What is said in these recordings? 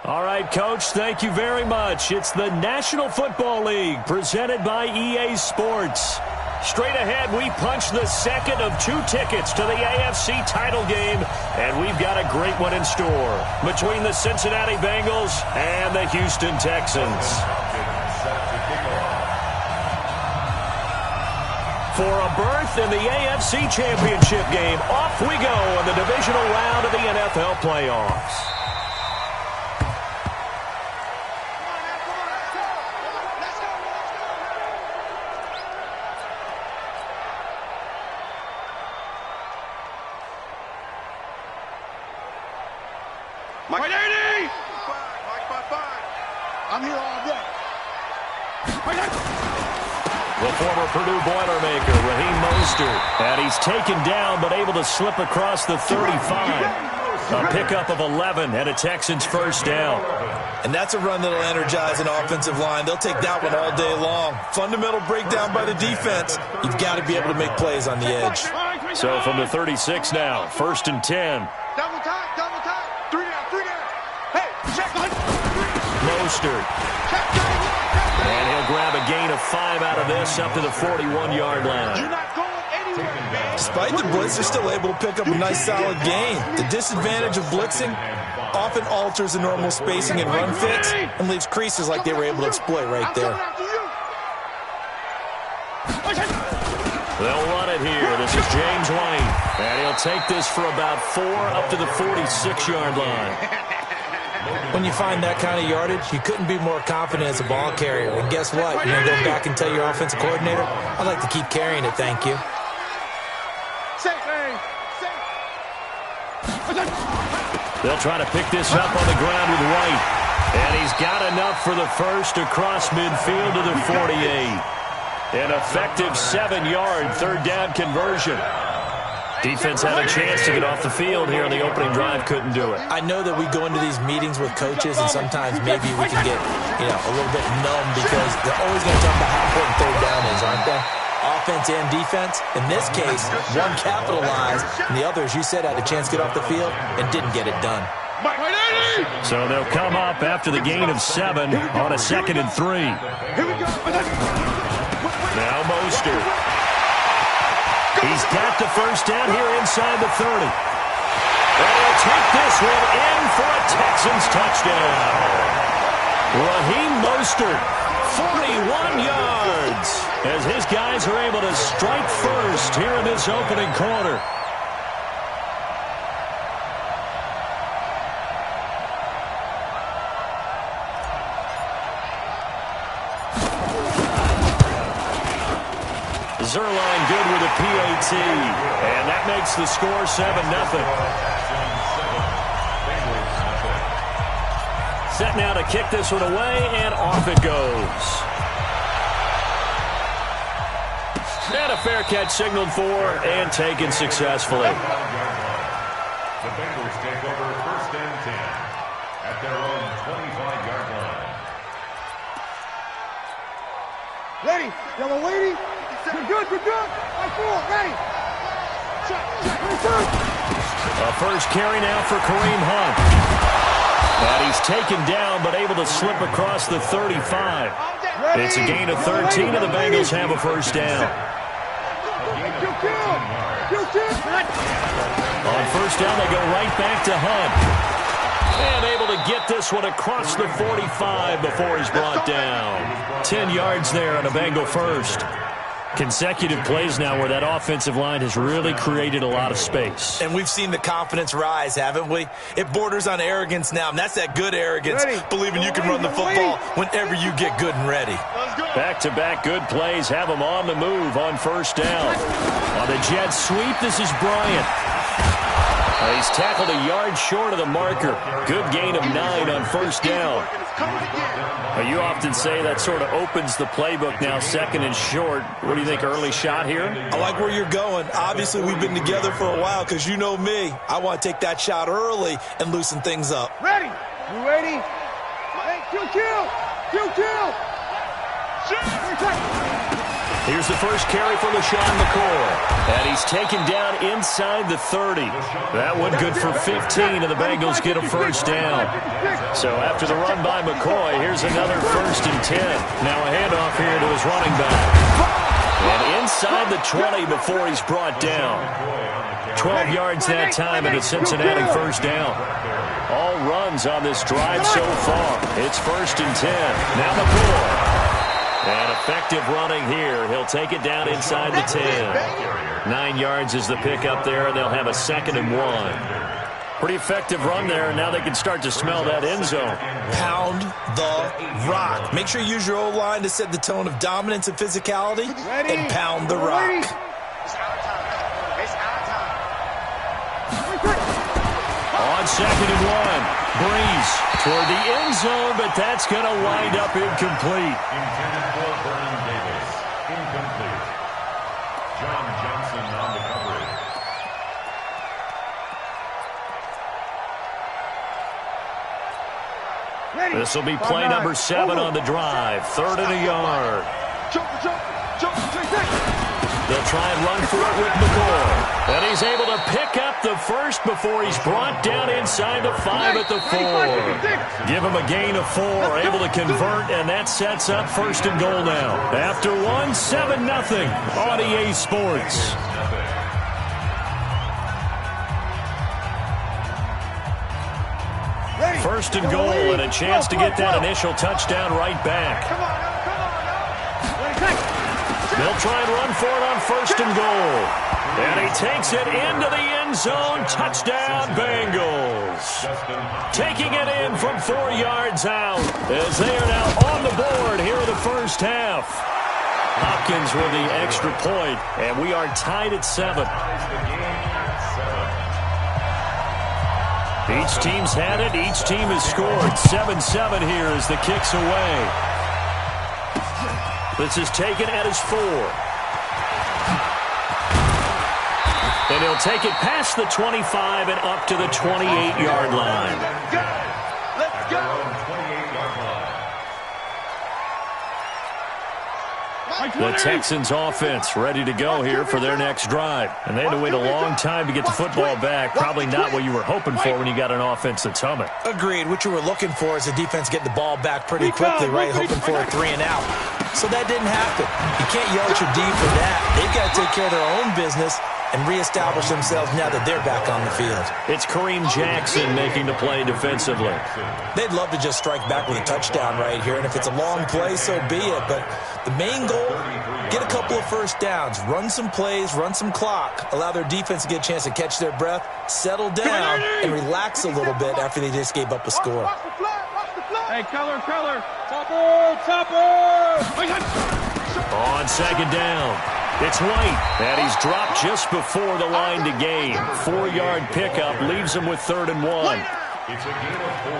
All right, Coach, thank you very much. It's the National Football League presented by EA Sports. Straight ahead, we punch the second of 2 tickets to the AFC title game, and we've got a great one in store between the Cincinnati Bengals and the Houston Texans. For a berth in the AFC Championship game, off we go in the divisional round of the NFL playoffs. Mike 80! I'm here all day. The former Purdue Boilermaker, Raheem Mostert. And he's taken down but able to slip across the 35. A pickup of 11 and a Texans first down. And that's a run that'll energize an offensive line. They'll take that one all day long. Fundamental breakdown by the defense. You've got to be able to make plays on the edge. So from the 36 now, 1st and 10. Double time, double time. 3 down, 3 down. Hey, check. Mostert. And he'll grab a gain of 5 out of this up to the 41-yard line. You're not going anywhere, man. Despite the blitz, they're still able to pick up a nice solid gain. The disadvantage of blitzing often alters the normal spacing and run fits and leaves creases like they were able to exploit right there. They'll run it here. This is James White. And he'll take this for about 4 up to the 46-yard line. When you find that kind of yardage, you couldn't be more confident as a ball carrier. And guess what? You're going to go back and tell your offensive coordinator, I'd like to keep carrying it, thank you. They'll try to pick this up on the ground with White. And he's got enough for the first across midfield to the 48. An effective 7-yard third down conversion. Defense had a chance to get off the field here on the opening drive, couldn't do it. I know that we go into these meetings with coaches, and sometimes maybe we can get, a little bit numb because they're always going to talk about how important third down is, aren't they? Offense and defense. In this case, one capitalized, and the other, as you said, had a chance to get off the field and didn't get it done. So they'll come up after the gain of 7 on a 2nd and 3. Now Mostert. He's got the first down here inside the 30. And he'll take this one in for a Texans touchdown. Raheem Mostert, 41 yards, as his guys are able to strike first here in this opening quarter. Zerline good with a PAT, and that makes the score 7-0. Set now to kick this one away, and off it goes. And a fair catch signaled for and taken successfully. The Bengals take over 1st and 10 at their own 25-yard line. Ready, yellow lady. We're good, we're good. Right forward, ready. A first carry now for Kareem Hunt. And he's taken down, but able to slip across the 35. It's a gain of 13, and the Bengals have a first down. On first down, they go right back to Hunt. And able to get this one across the 45 before he's brought down. 10 yards there on a Bengal first. Consecutive plays now where that offensive line has really created a lot of space. And we've seen the confidence rise, haven't we? It borders on arrogance now, and that's that good arrogance, believing you can run the football whenever you get good and ready. Back-to-back good plays have them on the move on first down. On the jet sweep, this is Bryant. He's tackled a yard short of the marker. Good gain of 9 on first down. You often say that sort of opens the playbook now, 2nd and short. What do you think, early shot here? I like where you're going. Obviously, we've been together for a while because you know me. I want to take that shot early and loosen things up. Ready? You ready? Hey, kill. Here's the first carry for LaShawn McCoy. And he's taken down inside the 30. That one good for 15, and the Bengals get a first down. So after the run by McCoy, here's another 1st and 10. Now a handoff here to his running back. And inside the 20 before he's brought down. 12 yards that time, and a Cincinnati first down. All runs on this drive so far. It's 1st and 10. Now McCoy. And effective running here. He'll take it down inside the 10. 9 yards is the pickup there, and they'll have a 2nd and 1. Pretty effective run there, and now they can start to smell that end zone. Pound the rock. Make sure you use your O-line to set the tone of dominance and physicality, and pound the rock. On 2nd and 1, Breeze toward the end zone, but that's going to wind up incomplete. Intended for Vernon Davis. Incomplete. John Johnson on the coverage. This will be play number 7 on the drive. 3rd and a yard. They'll try and run for it with McCoy. And he's able to pick up the first before he's brought down inside the 5 at the 4. Give him a gain of 4, able to convert, and that sets up 1st and goal now. After 1, 7-0 on EA Sports. First and goal, and a chance to get that initial touchdown right back. They'll try and run for it on 1st and goal. And he takes it into the end zone. Touchdown, Bengals. Taking it in from 4 yards out as they are now on the board here in the first half. Hopkins with the extra point, and we are tied at 7. Each team's had it. Each team has scored. 7-7 here as the kick's away. This is taken at his 4. And he'll take it past the 25 and up to the 28-yard line. Let's go. The Texans offense ready to go here for their next drive. And they had to wait a long time to get the football back. Probably not what you were hoping for when you got an offense that's humming. Agreed. What you were looking for is the defense getting the ball back pretty quickly, right? Hoping for a 3 and out. So that didn't happen. You can't yell at your D for that. They've got to take care of their own business and reestablish themselves now that they're back on the field. It's Kareem Jackson making the play defensively. They'd love to just strike back with a touchdown right here, and if it's a long play, so be it. But the main goal, get a couple of first downs, run some plays, run some clock, allow their defense to get a chance to catch their breath, settle down, and relax a little bit after they just gave up a score. Hey, color. Topper! On 2nd down, it's White, and he's dropped just before the line to gain. 4-yard pickup leaves him with 3rd and 1.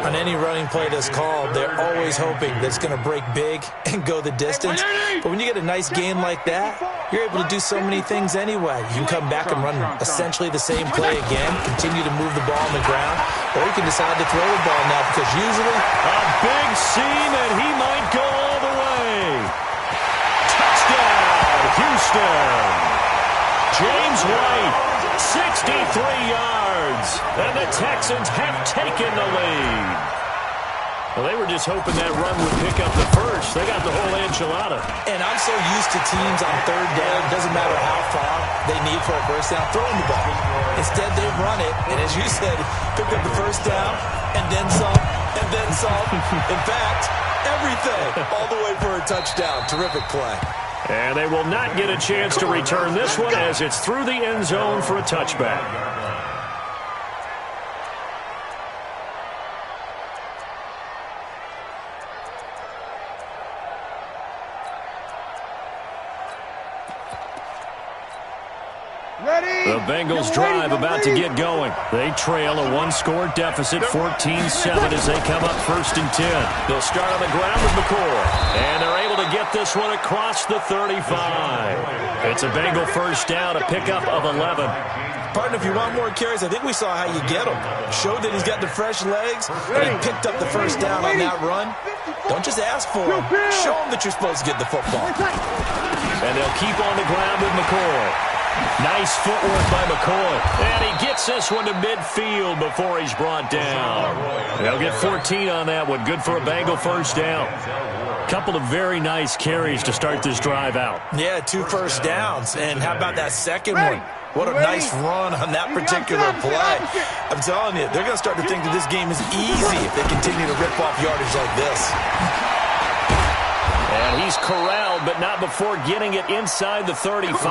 On any running play that's called, they're always hoping that it's going to break big and go the distance. But when you get a nice gain like that, you're able to do so many things anyway. You can come back and run essentially the same play again, continue to move the ball on the ground, or you can decide to throw the ball now because usually a big seam, and he might go all the way. Touchdown, Houston. James White, 63 yards, and the Texans have taken the lead. Well, they were just hoping that run would pick up the first. They got the whole enchilada. And I'm so used to teams on 3rd down, doesn't matter how far they need for a first down, throwing the ball. Instead, they run it, and as you said, picked up the first down, and then some, and then some. In fact, everything, all the way for a touchdown. Terrific play. And they will not get a chance to return this one as it's through the end zone for a touchback. The Bengals drive about to get going. They trail a 1-score deficit, 14-7 as they come up 1st and 10. They'll start on the ground with McCoy. And they're able to get this one across the 35. It's a Bengal first down, a pickup of 11. Partner, if you want more carries, I think we saw how you get them. Showed that he's got the fresh legs, and he picked up the first down on that run. Don't just ask for him. Show him that you're supposed to get the football. And they'll keep on the ground with McCoy. Nice footwork by McCoy. And he gets this one to midfield before he's brought down. They'll get 14 on that one. Good for a Bengal first down. Couple of very nice carries to start this drive out. Yeah, 2 first downs. And how about that second one? What a nice run on that particular play. I'm telling you, they're going to start to think that this game is easy if they continue to rip off yardage like this. And he's corralled, but not before getting it inside the 35.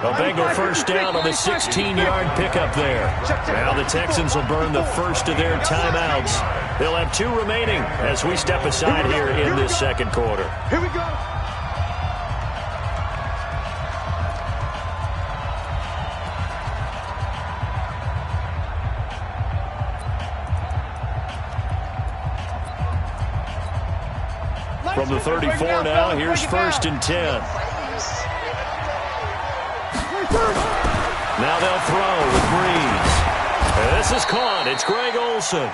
A Bengal first down on the 16-yard pickup there. Now the Texans will burn the first of their timeouts. They'll have 2 remaining as we step aside here in this second quarter. Here we go. From the 34 now, here's 1st and 10. Now they'll throw with Breeze. This is caught. It's Greg Olsen.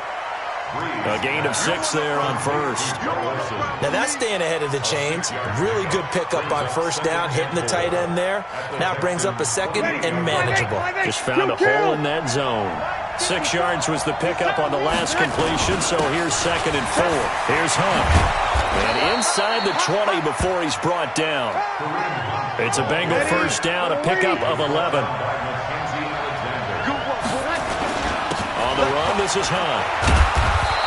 A gain of 6 there on first. Now that's staying ahead of the chains. Really good pickup on first down, hitting the tight end there. Now it brings up a second and manageable. Just found a hole in that zone. 6 yards was the pickup on the last completion, so here's 2nd and 4. Here's Hunt. And inside the 20 before he's brought down. It's a Bengal first down, a pickup of 11. On the run, this is Hunt.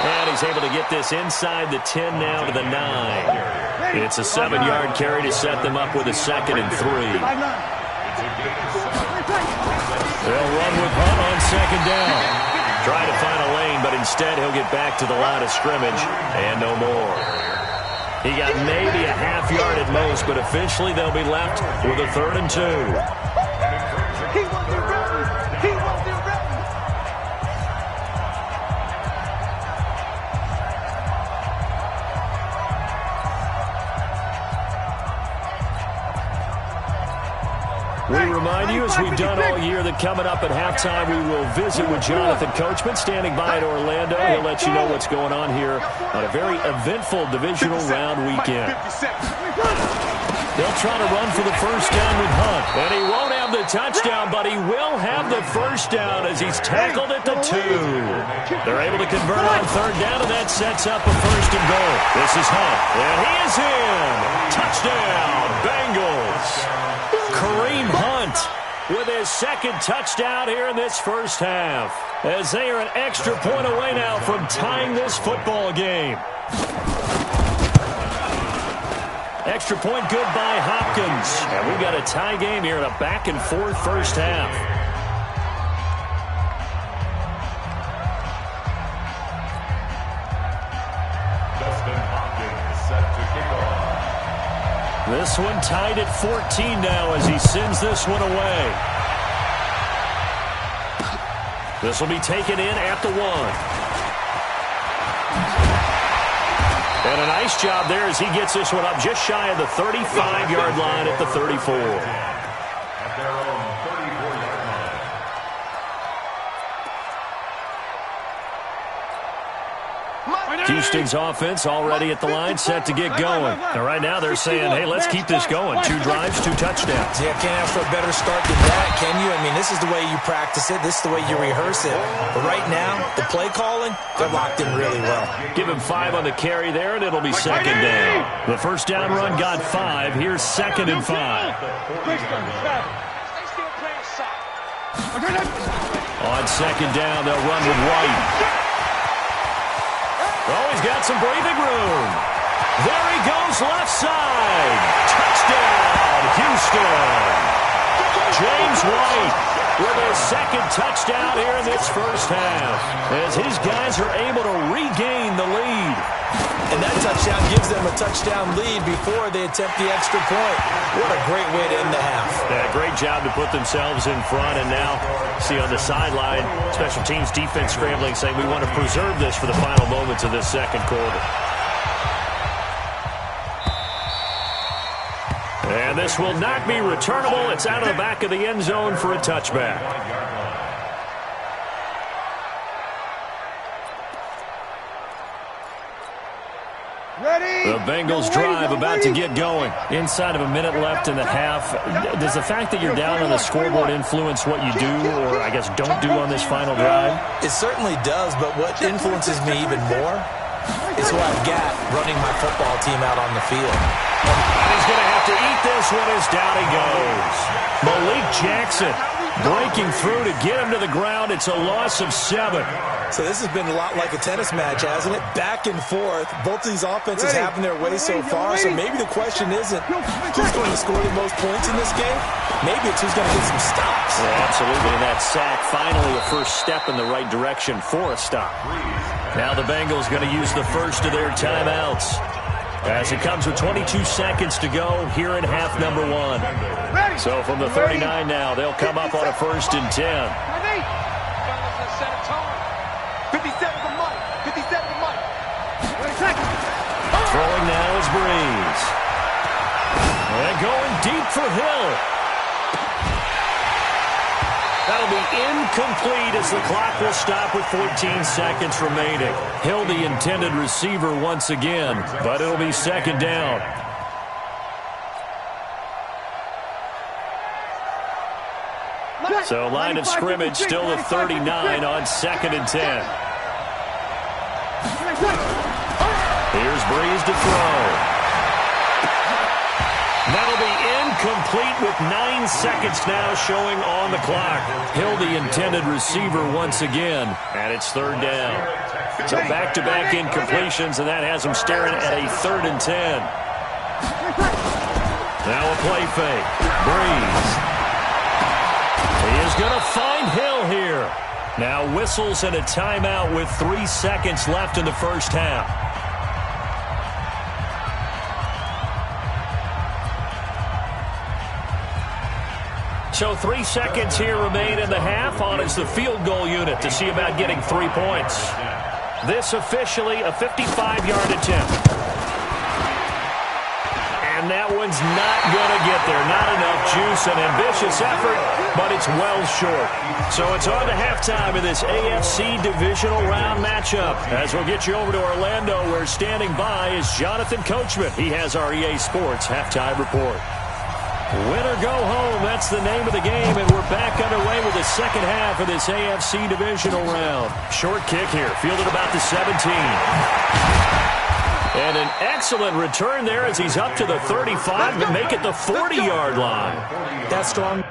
And he's able to get this inside the 10 now to the 9. It's a 7-yard carry to set them up with a 2nd and 3. They'll run with Hunt on 2nd down. Try to find a lane, but instead he'll get back to the line of scrimmage and no more. He got maybe a half yard at most, but officially they'll be left with a 3rd and 2. He won't be ready. He won't be ready. We remind you, as we've done all year, that coming up at halftime, we will visit with Jonathan Coachman standing by at Orlando. He'll let you know what's going on here on a very eventful divisional round weekend. They'll try to run for the first down with Hunt. And he won't have the touchdown, but he will have the first down as he's tackled at the 2. They're able to convert on 3rd down, and that sets up a 1st and goal. This is Hunt. And he is in. Touchdown, Bengals. Kareem Hunt with his 2nd touchdown here in this first half, as they are an extra point away now from tying this football game. Extra point good by Hopkins. And we've got a tie game here in a back-and-forth first half. This one tied at 14 now as he sends this one away. This will be taken in at the 1. And a nice job there as he gets this one up just shy of the 35-yard line at the 34. At their own 34-yard line. Houston's offense already at the line, set to get going. And right now they're saying, hey, let's keep this going. 2 drives, 2 touchdowns. Yeah, can't ask for a better start than that, can you? I mean, this is the way you practice it. This is the way you rehearse it. But right now, the play calling, they're locked in really well. Give him 5 on the carry there, and it'll be 2nd down. The first down run got 5. Here's 2nd and 5. On 2nd down, they'll run with White. Oh, he's got some breathing room. There he goes, left side. Touchdown, Houston. James White with his 2nd touchdown here in this first half, as his guys are able to regain the lead. And that touchdown gives them a touchdown lead before they attempt the extra point. What a great way to end the half. Yeah, great job to put themselves in front. And now, see on the sideline, special teams defense scrambling, saying we want to preserve this for the final moments of this second quarter. And this will not be returnable. It's out of the back of the end zone for a touchback. The Bengals drive about to get going. Inside of a minute left in the half. Does the fact that you're down on the scoreboard influence what you do, or I guess don't do on this final drive? It certainly does, but what influences me even more is who I've got running my football team out on the field. And he's going to have to eat this one as down he goes. Malik Jackson breaking through to get him to the ground. It's a loss of 7. So this has been a lot like a tennis match, hasn't it? Back and forth. Both of these offenses having their way so far. So maybe the question isn't who's going to score the most points in this game. Maybe it's who's going to get some stops. Yeah, absolutely. And that sack, finally a first step in the right direction for a stop. Now the Bengals going to use the first of their timeouts, as it comes with 22 seconds to go here in half number 1. So from the 39 now, they'll come up on a 1st and 10. 57 to Mike. 57 to Mike. Throwing now is Breeze. And going deep for Hill. That'll be incomplete as the clock will stop with 14 seconds remaining. Hill, the intended receiver once again, but it'll be 2nd down. So line of scrimmage still the 39 on 2nd and 10. Here's Breeze to throw. That'll be incomplete with 9 seconds now showing on the clock. Hill, the intended receiver once again, and it's 3rd down. So back-to-back incompletions, and that has him staring at a 3rd and 10. Now a play fake. Breeze. He is going to find Hill here. Now whistles and a timeout with 3 seconds left in the first half. So 3 seconds here remain in the half. On is the field goal unit to see about getting 3 points. This officially a 55-yard attempt. And that one's not going to get there. Not enough juice, an ambitious effort, but it's well short. So it's on to halftime of this AFC divisional round matchup. As we'll get you over to Orlando, where standing by is Jonathan Coachman. He has our EA Sports halftime report. Win or go home, that's the name of the game, and we're back underway with the second half of this AFC divisional round. Short kick here, fielded about the 17. And an excellent return there as he's up to the 35 to make it the 40-yard line. That's strong.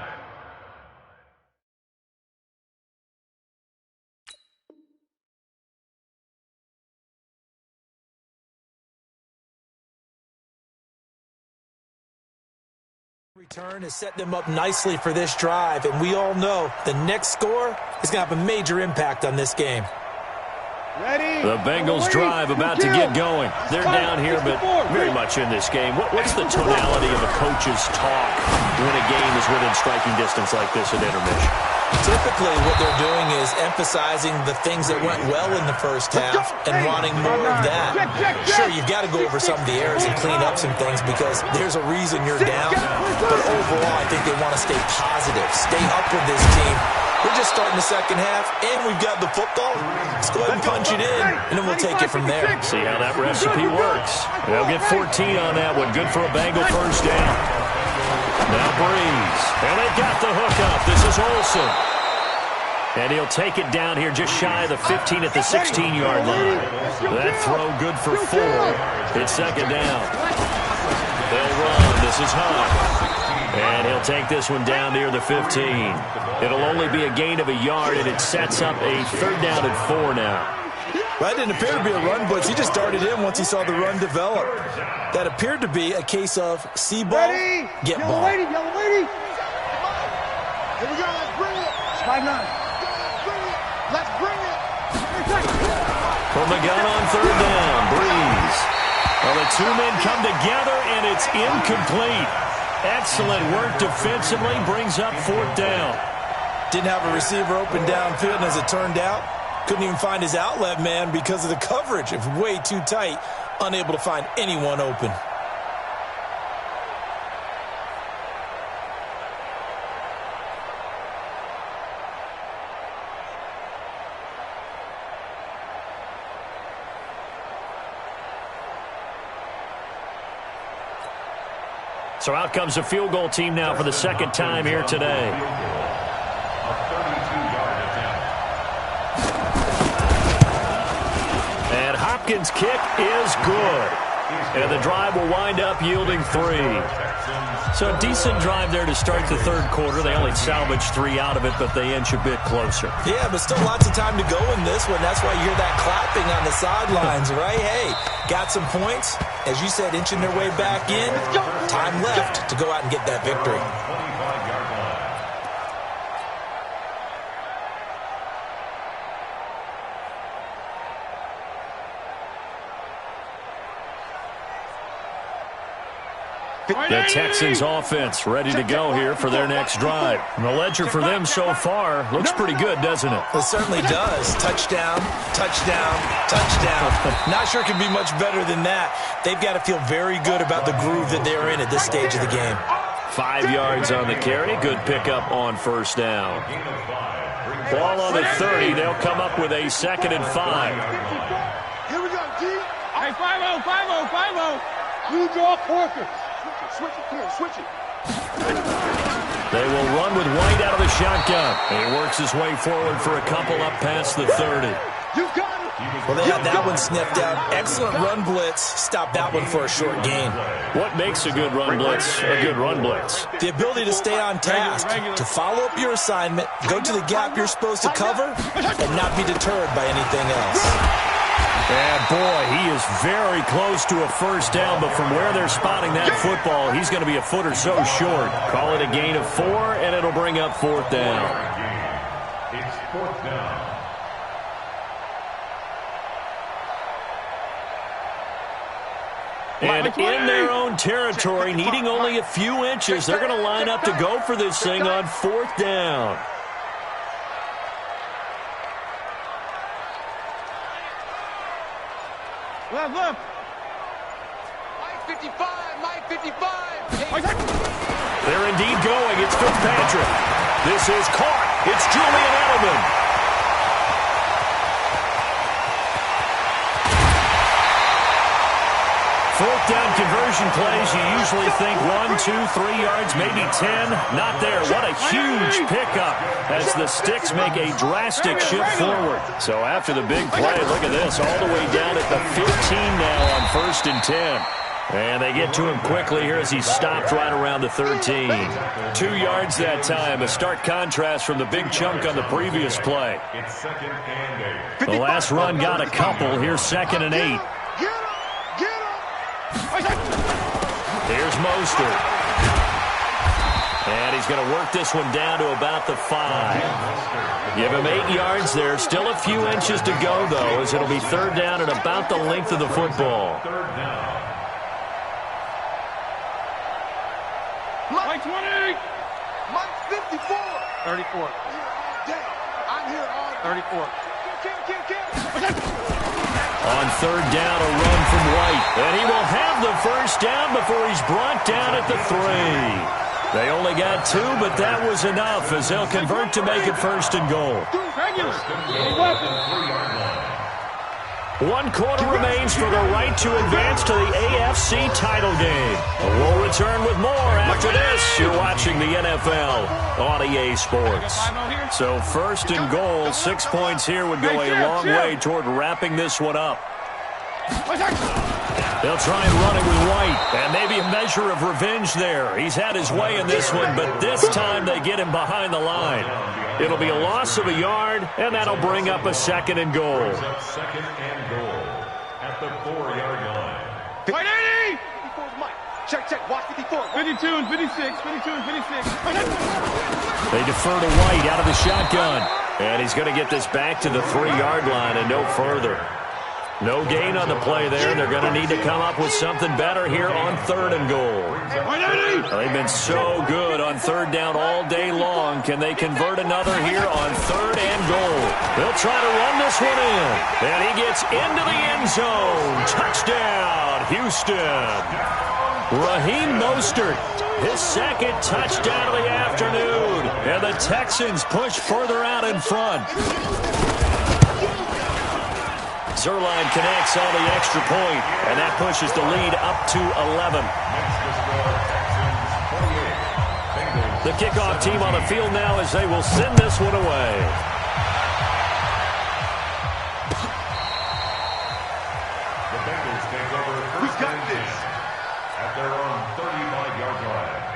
Return has set them up nicely for this drive, and we all know the next score is going to have a major impact on this game. Ready. The Bengals drive about to get going. They're down here, but very much in this game. What's the tonality of a coach's talk when a game is within striking distance like this at intermission? Typically, what they're doing is emphasizing the things that went well in the first half and wanting more of that. Sure, you've got to go over some of the errors and clean up some things because there's a reason you're down. But overall, I think they want to stay positive, stay up with this team. We're just starting the second half, and we've got the football. Let's go ahead and punch it in, and then we'll take it from there. See how that recipe works. They'll get 14 on that one. Good for a Bengal first down. Now Breeze. And they got the hook up. This is Olsen. And he'll take it down here just shy of the 15 at the 16-yard line. That throw good for 4. It's second down. They'll run. This is Hunt. And he'll take this one down near the 15. It'll only be a gain of a yard, and it sets up a 3rd down and 4 now. That didn't appear to be a run blitz. He just darted in once he saw the run develop. That appeared to be a case of see ball, get ball. Yellow lady, yellow lady. Here we go, let's bring it. 5-9. Let's bring it. From the gun on 3rd down, Breeze. Well, the two men come together, and it's incomplete. Excellent work defensively, brings up 4th down. Didn't have a receiver open downfield, and as it turned out, couldn't even find his outlet man because of the coverage. It was way too tight, unable to find anyone open. So out comes a field goal team now for the second time here today. And Hopkins' kick is good. And the drive will wind up yielding 3. So a decent drive there to start the third quarter. They only salvaged 3 out of it, but they inch a bit closer. Yeah, but still lots of time to go in this one. That's why you hear that clapping on the sidelines, right? Hey, got some points. As you said, inching their way back in. Time left to go out and get that victory. The Texans offense ready to go here for their next drive. And the ledger for them so far looks pretty good, doesn't it? It certainly does. Touchdown, touchdown, touchdown. Not sure it can be much better than that. They've got to feel very good about the groove that they're in at this stage of the game. 5 yards on the carry. Good pickup on first down. Ball on the 30. They'll come up with a 2nd and 5. Here we go, G. Hey, 5-0, 5-0, 5-0. You draw quarter. Switch it, come on, switch it. They will run with White out of the shotgun. He works his way forward for a couple up past the 30. You got it. Well, they had that one sniffed out. Excellent run blitz. Stop that one for a short gain. What makes a good run blitz a good run blitz? The ability to stay on task, to follow up your assignment, go to the gap you're supposed to cover, and not be deterred by anything else. And boy, he is very close to a first down, but from where they're spotting that football, he's going to be a foot or so short. Call it a gain of 4, and it'll bring up 4th down. It's 4th down. And in their own territory, needing only a few inches, they're going to line up to go for this thing on 4th down. Left. Mike 55, Mike 55. They're indeed going. It's Fitzpatrick. This is caught. It's Julian Edelman. 4th down conversion plays, you usually think 1, 2, 3 yards, maybe 10. Not there. What a huge pickup as the Sticks make a drastic shift forward. So after the big play, look at this, all the way down at the 15 now on 1st and 10. And they get to him quickly here as he stopped right around the 13. 2 yards that time, a stark contrast from the big chunk on the previous play. It's 2nd and 8. The last run got a couple. Here's 2nd and 8. Here's Mostert. And he's going to work this one down to about the 5. Give him 8 yards there. Still a few inches to go, though, as it'll be 3rd down at about the length of the football. 3rd down. Mike 20. Mike 54. 34. I'm here all day. 34. On 3rd down, a run from White. And he will have the first down before he's brought down at the 3. They only got 2, but that was enough as they'll convert to make it 1st and goal. 1 quarter remains for the right to advance to the AFC title game. We'll return with more after this. You're watching the NFL on EA Sports. So 1st and goal, 6 points here would go a long way toward wrapping this one up. They'll try and run it with White, and maybe a measure of revenge there. He's had his way in this one, but this time they get him behind the line. It'll be a loss of a yard, and that'll bring up a 2nd and goal. 2nd and goal at the 4-yard line. 80. 54 is Mike. Check. Watch 54. 52 and 56. 52 and 56. They defer to White out of the shotgun. And he's going to get this back to the 3-yard line and no further. No gain on the play there. They're going to need to come up with something better here on 3rd and goal. They've been so good on 3rd down all day long. Can they convert another here on 3rd and goal? They'll try to run this one in. And he gets into the end zone. Touchdown, Houston. Raheem Mostert, his 2nd touchdown of the afternoon. And the Texans push further out in front. Zerline connects on the extra point, and that pushes the lead up to 11. Makes the score Texans kickoff team on the field now as they will send this one away. The Bengals take over first and 10 at their own 35-yard line.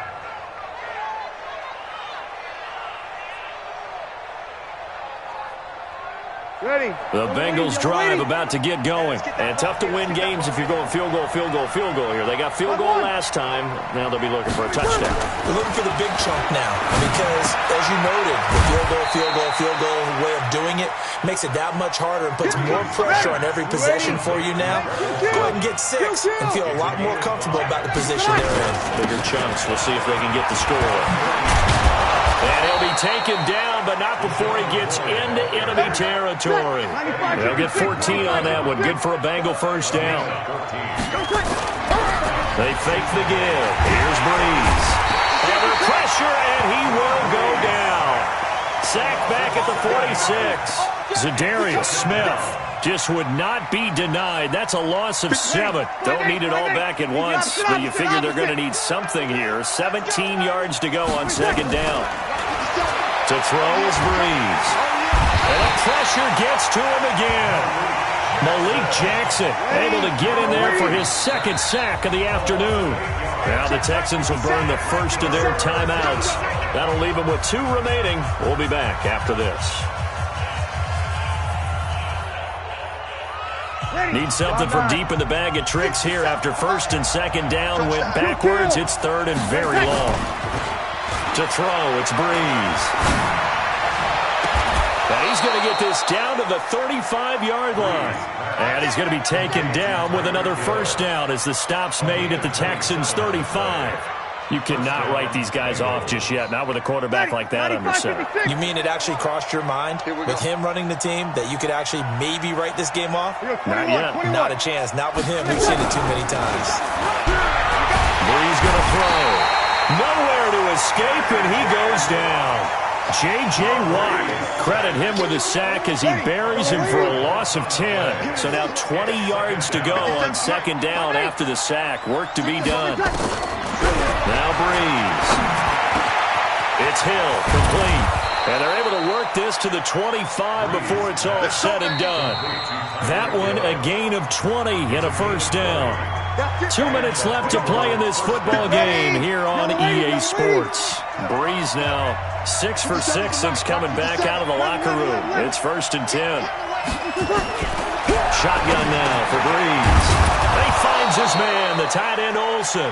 Ready. The Bengals drive about to get going. And tough to win games if you're going field goal here. They got field goal last time. Now they'll be looking for a touchdown. They're looking for the big chunk now because, as you noted, the field goal way of doing it makes it that much harder and puts more pressure on every possession for you now. Go ahead and get 6 and feel a lot more comfortable about the position they're in. Bigger chunks. We'll see if they can get the score. And he'll be taken down, but not before he gets into enemy territory. They'll get 14 on that one. Good for a Bengal first down. They fake the give. Here's Breeze. Under pressure, and he will go down. Sacked back at the 46. Zadarius Smith just would not be denied. That's a loss of 7. Don't need it all back at once, but you figure they're going to need something here. 17 yards to go on second down. To throw is Breeze. And the pressure gets to him again. Malik Jackson able to get in there for his second sack of the afternoon. Now the Texans will burn the first of their timeouts. That'll leave them with 2 remaining. We'll be back after this. Need something from deep in the bag of tricks here after first and second down. Went backwards. It's third and very long. To throw, it's Breeze. And he's going to get this down to the 35-yard line. And he's going to be taken down with another first down as the stop's made at the Texans' 35. You cannot write these guys off just yet, not with a quarterback like that under center. You mean it actually crossed your mind with him running the team that you could actually maybe write this game off? Not yet. Not a chance. Not with him. We've seen it too many times. Breeze going to throw. Nowhere to escape, and he goes down. J.J. Watt, credit him with a sack as he buries him for a loss of 10. So now 20 yards to go on second down after the sack. Work to be done. Now Breeze. It's Hill, complete. And they're able to work this to the 25 before it's all said and done. That one, a gain of 20 and a first down. 2 minutes left to play in this football game here on EA Sports. Breeze now 6 for 6 since coming back out of the locker room. It's first and 10. Shotgun now for Breeze. He finds his man, the tight end Olsen.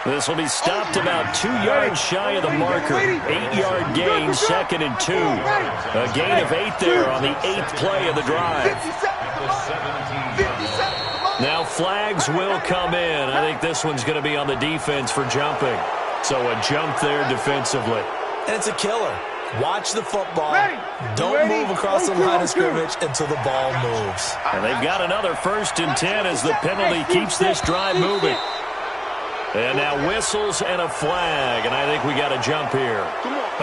This will be stopped about 2 yards shy of the marker. 8-yard gain, second and 2. A gain of 8 there on the 8th play of the drive. Now flags will come in. I think this one's going to be on the defense for jumping. So a jump there defensively. And it's a killer. Watch the football. Don't move across the line of scrimmage until the ball moves. And they've got another first and 10 as the penalty keeps this drive moving. And now whistles and a flag, and I think we got a jump here.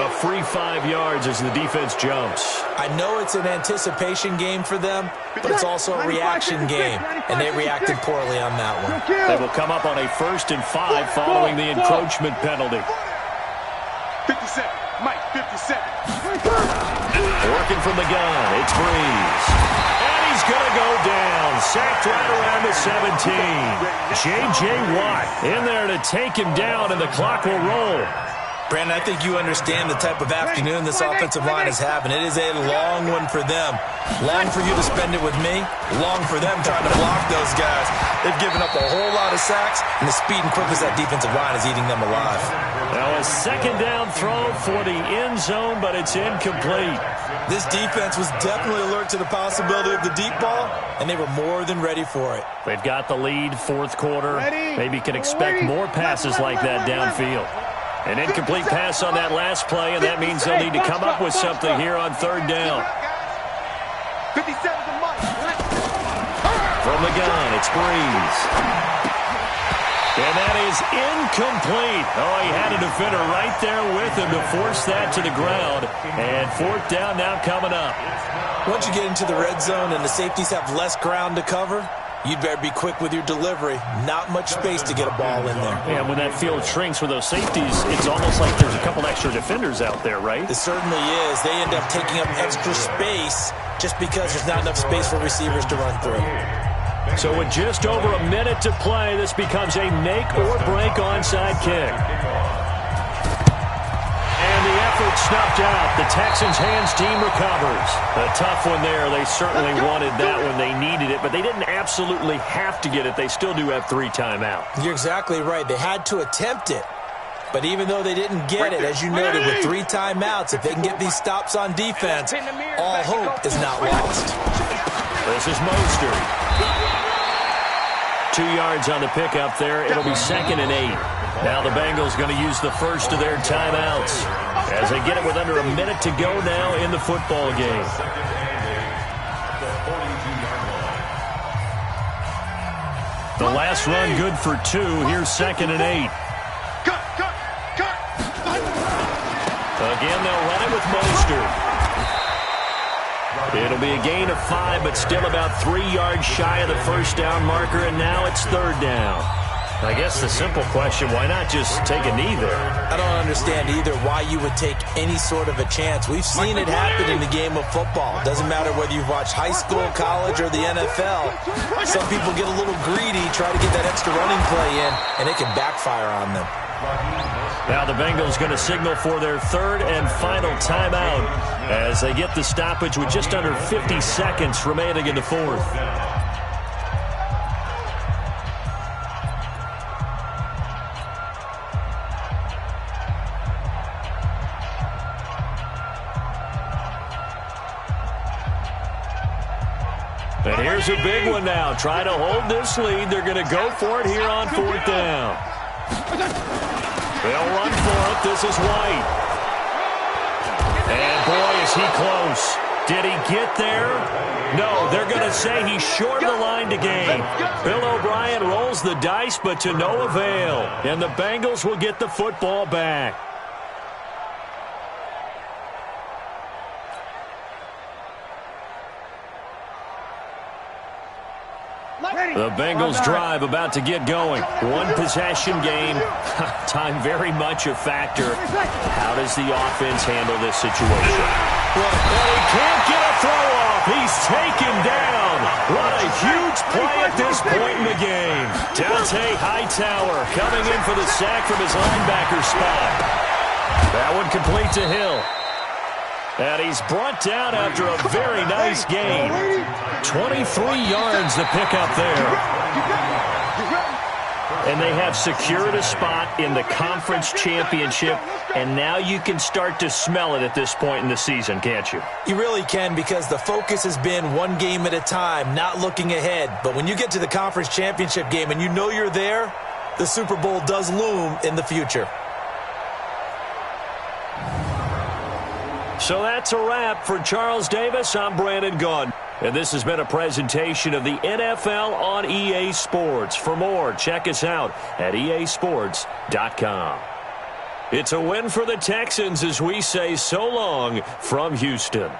A free 5 yards as the defense jumps. I know it's an anticipation game for them, but it's also a reaction game, and they reacted poorly on that one. They will come up on a first and 5 following the encroachment penalty. 57, Mike, 57. Working from the gun, it's Breeze. And he's going to go down. Sacked right around the 17. J.J. Watt in there to take him down, and the clock will roll. Brandon, I think you understand the type of afternoon this offensive line is having. It is a long one for them. Long for you to spend it with me. Long for them trying to block those guys. They've given up a whole lot of sacks, and the speed and quickness of that defensive line is eating them alive. Now a second down throw for the end zone, but it's incomplete. This defense was definitely alert to the possibility of the deep ball, and they were more than ready for it. They've got the lead, fourth quarter. Maybe can expect more passes like that downfield. An incomplete pass on that last play, and that means they'll need to come up with something here on third down. 57 to Mike. From the gun, it's Breeze. And that is incomplete. Oh, he had a defender right there with him to force that to the ground. And fourth down now coming up. Once you get into the red zone and the safeties have less ground to cover, you'd better be quick with your delivery. Not much space to get a ball in there. And when that field shrinks with those safeties, it's almost like there's a couple extra defenders out there, right? It certainly is. They end up taking up extra space just because there's not enough space for receivers to run through. So with just over a minute to play, this becomes a make-or-break onside kick. And the effort snuffed out. The Texans' hands team recovers. A tough one there. They certainly wanted that when they needed it, but they didn't absolutely have to get it. They still do have 3 timeouts. You're exactly right. They had to attempt it. But even though they didn't get it, as you noted, with 3 timeouts, if they can get these stops on defense, all hope is not lost. This is Mostert. 2 yards on the pickup there. It'll be 2nd and 8. Now the Bengals going to use the first of their timeouts as they get it with under a minute to go now in the football game. The last run good for 2. Here's 2nd and 8. Again, they'll run it with Mostert. It'll be a gain of 5, but still about 3 yards shy of the first down marker, and now it's 3rd down. I guess the simple question, why not just take a knee there? I don't understand either why you would take any sort of a chance. We've seen it happen in the game of football. It doesn't matter whether you've watched high school, college, or the NFL. Some people get a little greedy, try to get that extra running play in, and it can backfire on them. Now the Bengals going to signal for their 3rd and final timeout as they get the stoppage with just under 50 seconds remaining in the 4th. And here's a big one now. Trying to hold this lead. They're going to go for it here on 4th down. They'll run for it. This is White. And boy, is he close. Did he get there? No, they're going to say he's short of the line to gain. Bill O'Brien rolls the dice, but to no avail. And the Bengals will get the football back. The Bengals drive about to get going. 1 possession game. Time very much a factor. How does the offense handle this situation? Well, he can't get a throw off. He's taken down. What a huge play at this point in the game. Dante Hightower coming in for the sack from his linebacker spot. That one complete to Hill. And he's brought down after a very nice gain. 23 yards to pick up there. And they have secured a spot in the conference championship, and now you can start to smell it at this point in the season, can't you? You really can, because the focus has been one game at a time, not looking ahead. But when you get to the conference championship game and you know you're there, the Super Bowl does loom in the future. So that's a wrap for Charles Davis. I'm Brandon Gaudin. And this has been a presentation of the NFL on EA Sports. For more, check us out at easports.com. It's a win for the Texans as we say so long from Houston.